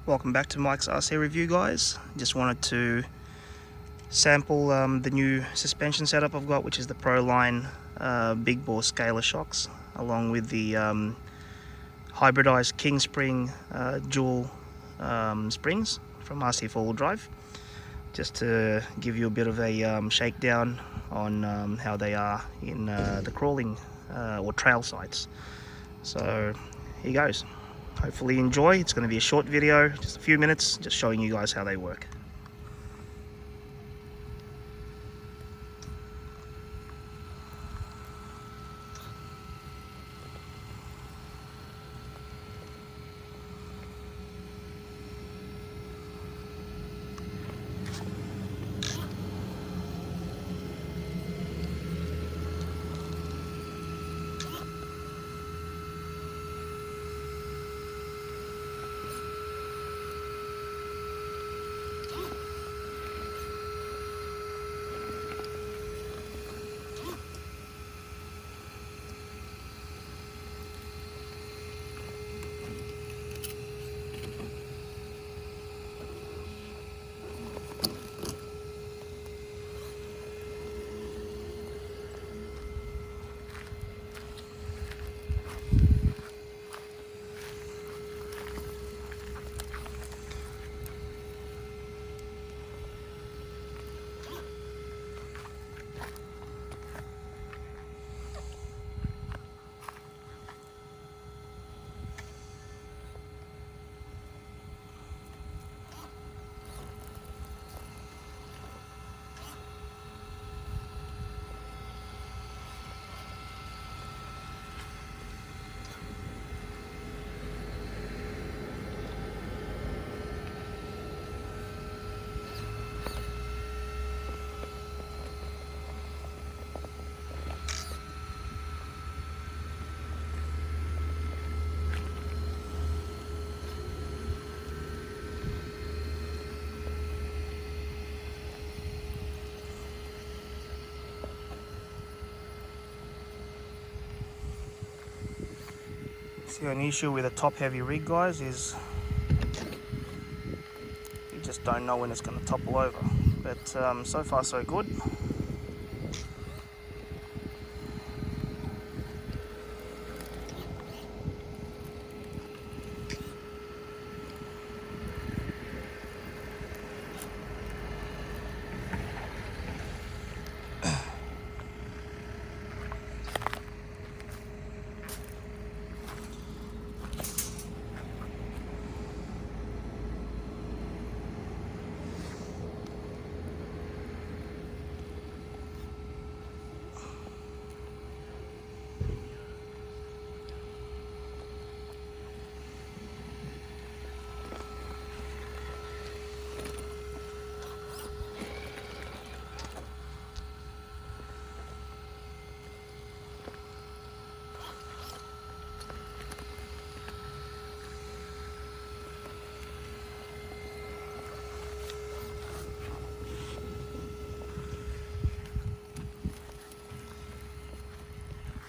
Welcome back to Mike's RC Review, guys. Just wanted to sample the new suspension setup I've got, which is the Proline big bore scalar shocks, along with the hybridized King Spring dual springs from RC 4-wheel drive, just to give you a bit of a shakedown on how they are in the crawling or trail sites. So here goes. Hopefully you enjoy. It's going to be a short video, just a few minutes, just showing you guys how they work. The only issue with a top heavy rig, guys, is you just don't know when it's going to topple over. But so far so good.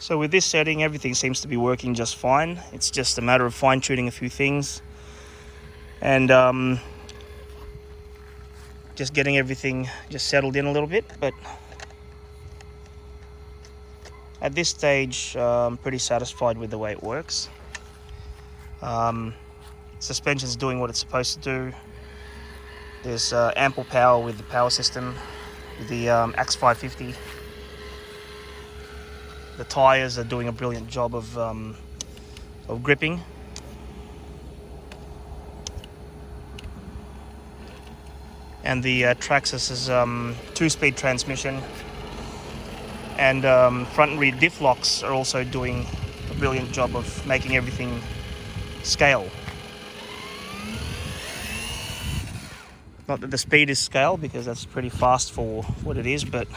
So with this setting, everything seems to be working just fine. It's just a matter of fine-tuning a few things and just getting everything just settled in a little bit. But at this stage, I'm pretty satisfied with the way it works. Suspension's doing what it's supposed to do. There's ample power with the power system, with the Axe 550. The tyres are doing a brilliant job of gripping. And the Traxxas is 2-speed transmission, and front and rear diff locks are also doing a brilliant job of making everything scale. Not that the speed is scale, because that's pretty fast for what it is, but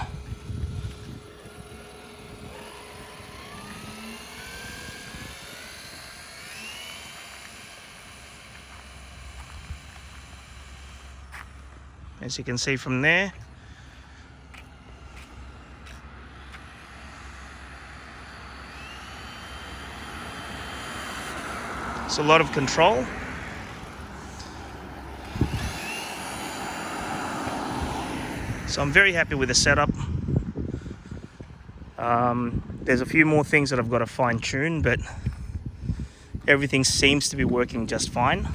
as you can see from there, it's a lot of control. So I'm very happy with the setup. There's a few more things that I've got to fine tune, but everything seems to be working just fine.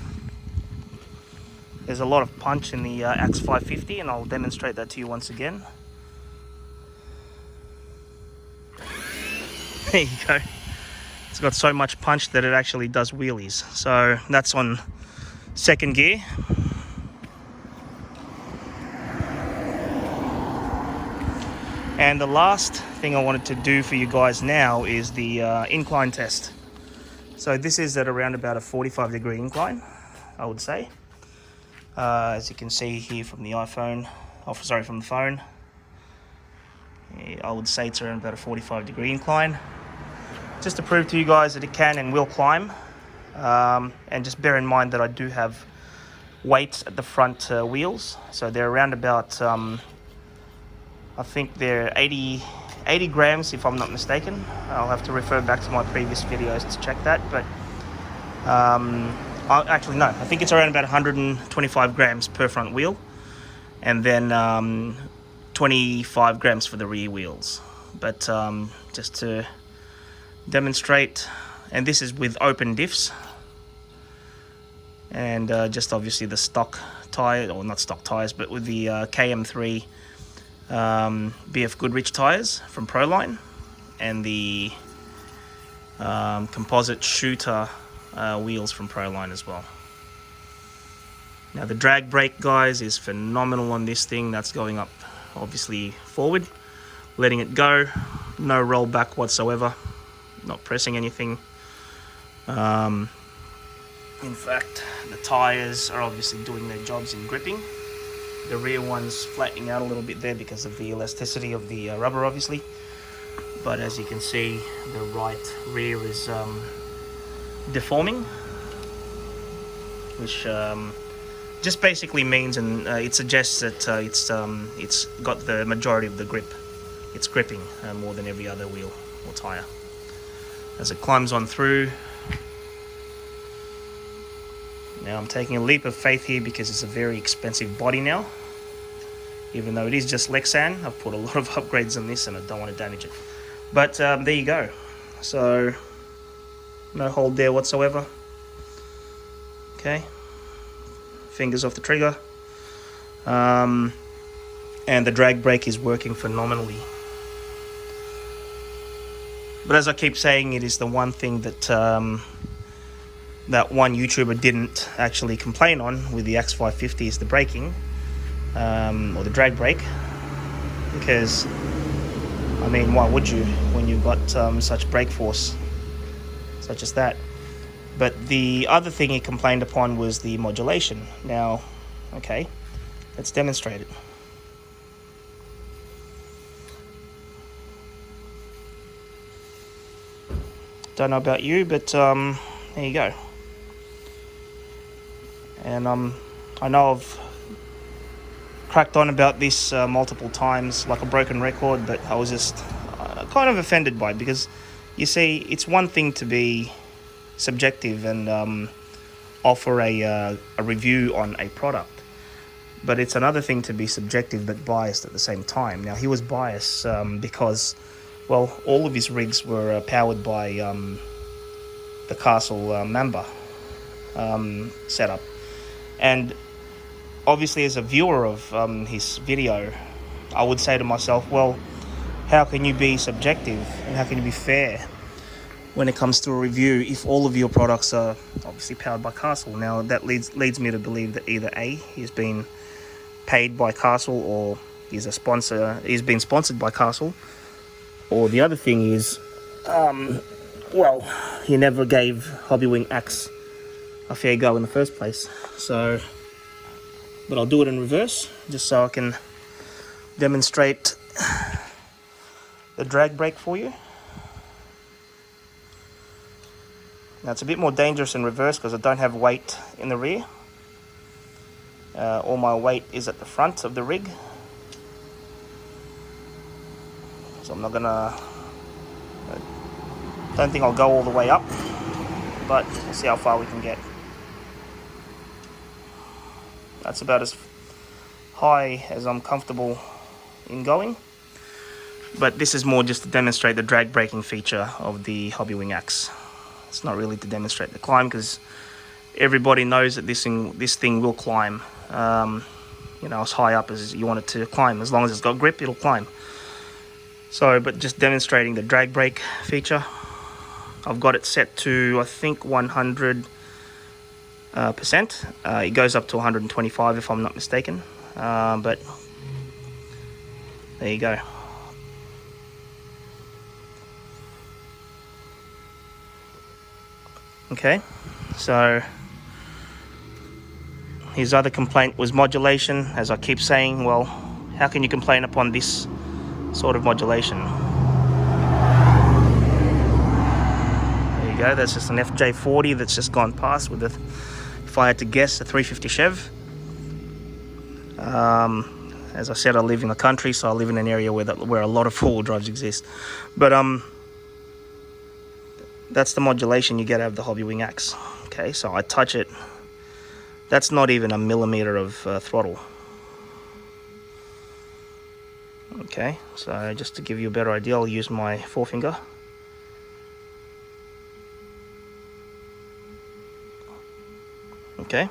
There's a lot of punch in the Axe 550, and I'll demonstrate that to you once again. There you go. It's got so much punch that it actually does wheelies. So that's on second gear. And the last thing I wanted to do for you guys now is the incline test. So this is at around about a 45-degree incline, I would say. As you can see here from the iPhone, from the phone, I would say it's around about a 45-degree incline. Just to prove to you guys that it can and will climb. And just bear in mind that I do have weights at the front wheels. So they're around about, I think they're 80 grams if I'm not mistaken. I'll have to refer back to my previous videos to check that. But actually no, I think it's around about 125 grams per front wheel. And then 25 grams for the rear wheels. But just to demonstrate, and this is with open diffs, and just obviously the stock tire, or not stock tires, but with the KM3 BF Goodrich tires from Proline, and the composite shooter wheels from Proline as well. Now the drag brake, guys, is phenomenal on this thing. That's going up obviously forward, letting it go, no roll back whatsoever, not pressing anything. In fact, the tires are obviously doing their jobs in gripping. The rear one's flattening out a little bit there because of the elasticity of the rubber, obviously. But as you can see, the right rear is deforming, which just basically means, and it suggests that it's got the majority of the grip. It's gripping more than every other wheel or tire. As it climbs on through. Now I'm taking a leap of faith here because it's a very expensive body now. Even though it is just Lexan, I've put a lot of upgrades on this and I don't want to damage it. But there you go. So no hold there whatsoever. Okay. Fingers off the trigger. And the drag brake is working phenomenally. But as I keep saying, it is the one thing that that one YouTuber didn't actually complain on with the Axe 550 is the braking, or the drag brake. Because, I mean, why would you when you've got such brake force, such as that? But the other thing he complained upon was the modulation. Now, okay, let's demonstrate it. Don't know about you, but there you go. And I know I've cracked on about this multiple times, like a broken record, but I was just kind of offended by it because, you see, it's one thing to be subjective and offer a review on a product, but it's another thing to be subjective but biased at the same time. Now, he was biased because, well, all of his rigs were powered by the Castle Mamba setup. And obviously, as a viewer of his video, I would say to myself, well, how can you be subjective and how can you be fair when it comes to a review if all of your products are obviously powered by Castle? Now, that leads me to believe that either A, he's been paid by Castle, or he's been sponsored by Castle, or the other thing is, well, he never gave Hobbywing Axe a fair go in the first place. So, but I'll do it in reverse just so I can demonstrate the drag brake for you. Now, it's a bit more dangerous in reverse because I don't have weight in the rear. All my weight is at the front of the rig, so I'm not gonna, don't think I'll go all the way up, but we'll see how far we can get. That's about as high as I'm comfortable in going. But this is more just to demonstrate the drag braking feature of the Hobbywing axe. It's not really to demonstrate the climb, because everybody knows that this thing will climb. You know, as high up as you want it to climb. As long as it's got grip, it'll climb. So, but just demonstrating the drag brake feature. I've got it set to, I think, 100%. It goes up to 125 if I'm not mistaken. But there you go. Okay, so his other complaint was modulation. As I keep saying, well, how can you complain upon this sort of modulation? There you go, that's just an FJ40 that's just gone past with the, if I had to guess, a 350 Chev. As I said, I live in the country, so I live in an area where a lot of four-wheel drives exist. But that's the modulation you get out of the Hobbywing axe. Okay, so I touch it. That's not even a millimeter of throttle. Okay, so just to give you a better idea, I'll use my forefinger. Okay.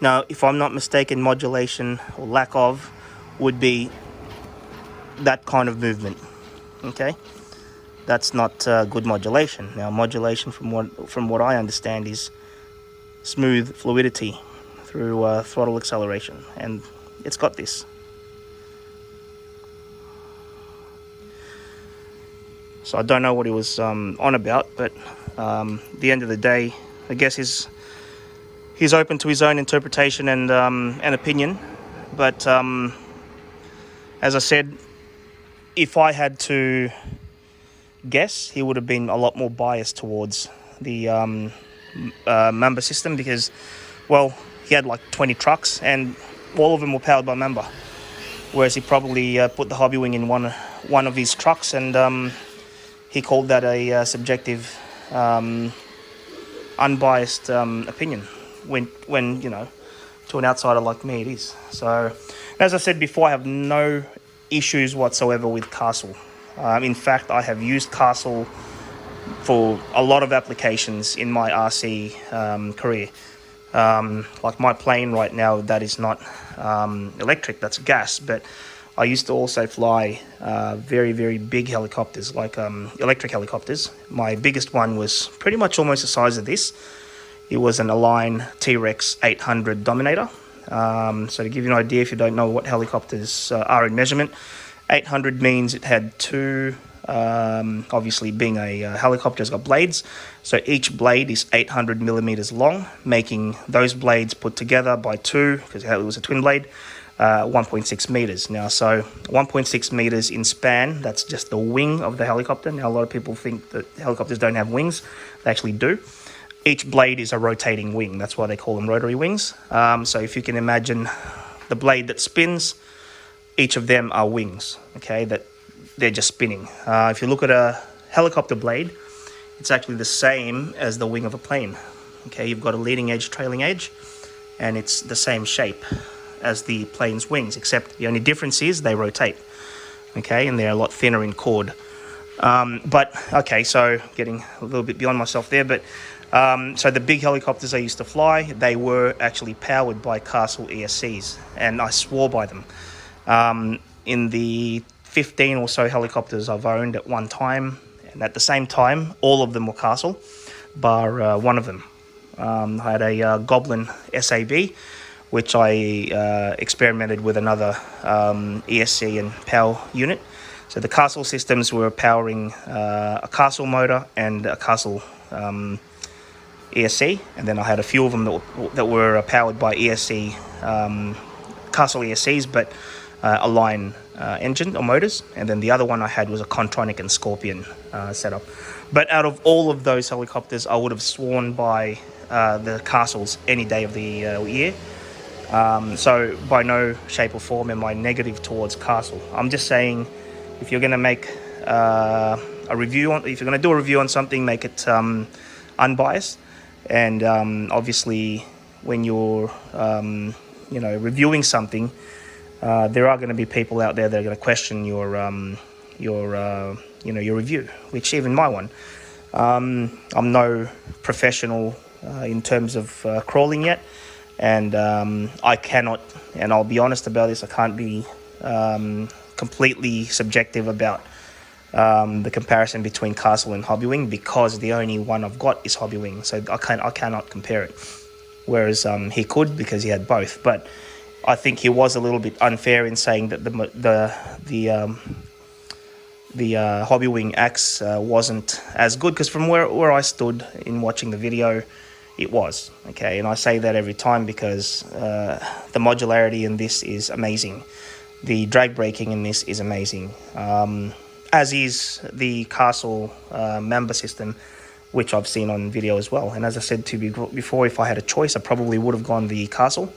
Now, if I'm not mistaken, modulation, or lack of, would be that kind of movement. Okay, that's not good modulation. Now, modulation, from what I understand, is smooth fluidity through throttle acceleration, and it's got this. So I don't know what he was on about, but at the end of the day, I guess he's open to his own interpretation and opinion. But as I said, if I had to guess, he would have been a lot more biased towards the Mamba system, because, well, he had like 20 trucks and all of them were powered by Mamba, whereas he probably put the Hobbywing in one of his trucks, and he called that a subjective, unbiased opinion, when, you know, to an outsider like me it is. So, as I said before, I have no issues whatsoever with Castle. In fact, I have used Castle for a lot of applications in my RC career. Like my plane right now, that is not electric, that's gas, but I used to also fly very, very big helicopters, like electric helicopters. My biggest one was pretty much almost the size of this. It was an Align T-Rex 800 Dominator. So to give you an idea, if you don't know what helicopters are in measurement, 800 means it had two, obviously being a helicopter, it's got blades. So each blade is 800 millimeters long, making those blades put together by two, because it was a twin blade, 1.6 meters. Now, so 1.6 meters in span, that's just the wing of the helicopter. Now, a lot of people think that helicopters don't have wings. They actually do. Each blade is a rotating wing. That's why they call them rotary wings. So if you can imagine the blade that spins, each of them are wings, okay, that they're just spinning. If you look at a helicopter blade, it's actually the same as the wing of a plane. Okay, you've got a leading edge, trailing edge, and it's the same shape as the plane's wings, except the only difference is they rotate, okay, and they're a lot thinner in chord. But, okay, so getting a little bit beyond myself there, but so the big helicopters I used to fly, they were actually powered by Castle ESCs, and I swore by them. In the 15 or so helicopters I've owned at one time, and at the same time, all of them were Castle, bar one of them. I had a Goblin SAB, which I experimented with another ESC and PAL unit. So the Castle systems were powering a Castle motor and a Castle ESC, and then I had a few of them that were powered by ESC, Castle ESCs, but Align engine or motors, and then the other one I had was a Contronic and Scorpion setup. But out of all of those helicopters, I would have sworn by the Castles any day of the year. So by no shape or form am I negative towards Castle. I'm just saying, if you're going to make a review on, if you're going to do a review on something, make it unbiased. And obviously, when you're reviewing something, there are going to be people out there that are going to question your review, which even my one. I'm no professional in terms of crawling yet, and I cannot, and I'll be honest about this, I can't be completely subjective about the comparison between Castle and Hobbywing, because the only one I've got is Hobbywing, so I cannot compare it. Whereas he could, because he had both. But I think he was a little bit unfair in saying that the Hobbywing axe wasn't as good, because from where I stood in watching the video, it was. Okay, and I say that every time because the modularity in this is amazing. The drag braking in this is amazing. As is the Castle member system, which I've seen on video as well. And as I said to you before, if I had a choice, I probably would have gone the Castle.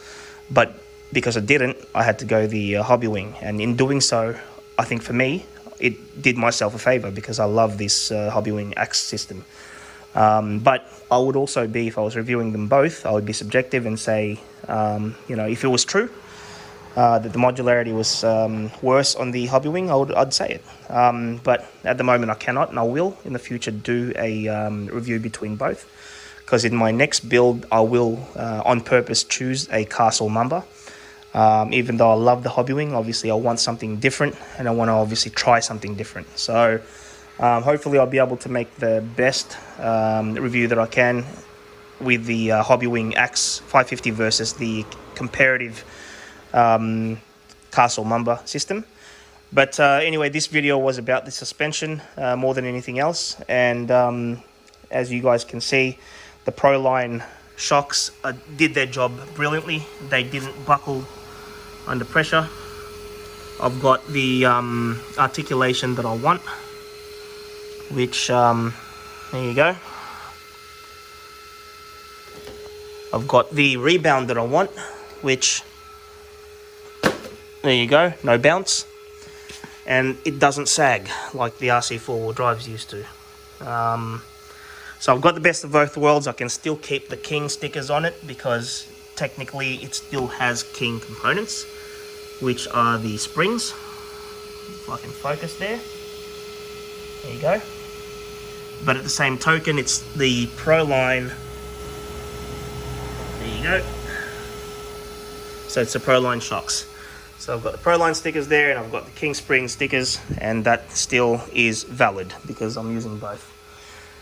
But because I didn't, I had to go the Hobbywing. And in doing so, I think for me, it did myself a favor, because I love this Hobbywing axe system. But I would also be, if I was reviewing them both, I would be subjective and say, if it was true, that the modularity was worse on the Hobbywing, I'd say it. But at the moment I cannot, and I will in the future do a review between both, because in my next build I will on purpose choose a Castle Mamba. Even though I love the Hobbywing, obviously I want something different, and I want to obviously try something different. So hopefully I'll be able to make the best review that I can with the Hobbywing Axe 550 versus the comparative Castle Mamba system. But anyway, this video was about the suspension more than anything else. And as you guys can see, the Proline shocks did their job brilliantly. They didn't buckle under pressure. I've got the articulation that I want, which there you go. I've got the rebound that I want, which there you go, no bounce, and it doesn't sag like the RC four-wheel drives used to. So I've got the best of both worlds. I can still keep the King stickers on it, because technically it still has King components, which are the springs. If I can focus there you go. But at the same token, it's the Proline. There you go. So it's the Proline shocks. So I've got the Proline stickers there, and I've got the King Spring stickers, and that still is valid because I'm using both.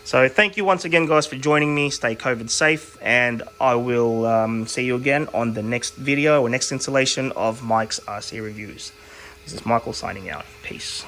So thank you once again, guys, for joining me. Stay COVID safe, and I will see you again on the next video or next installation of Mike's RC Reviews. This is Michael signing out. Peace.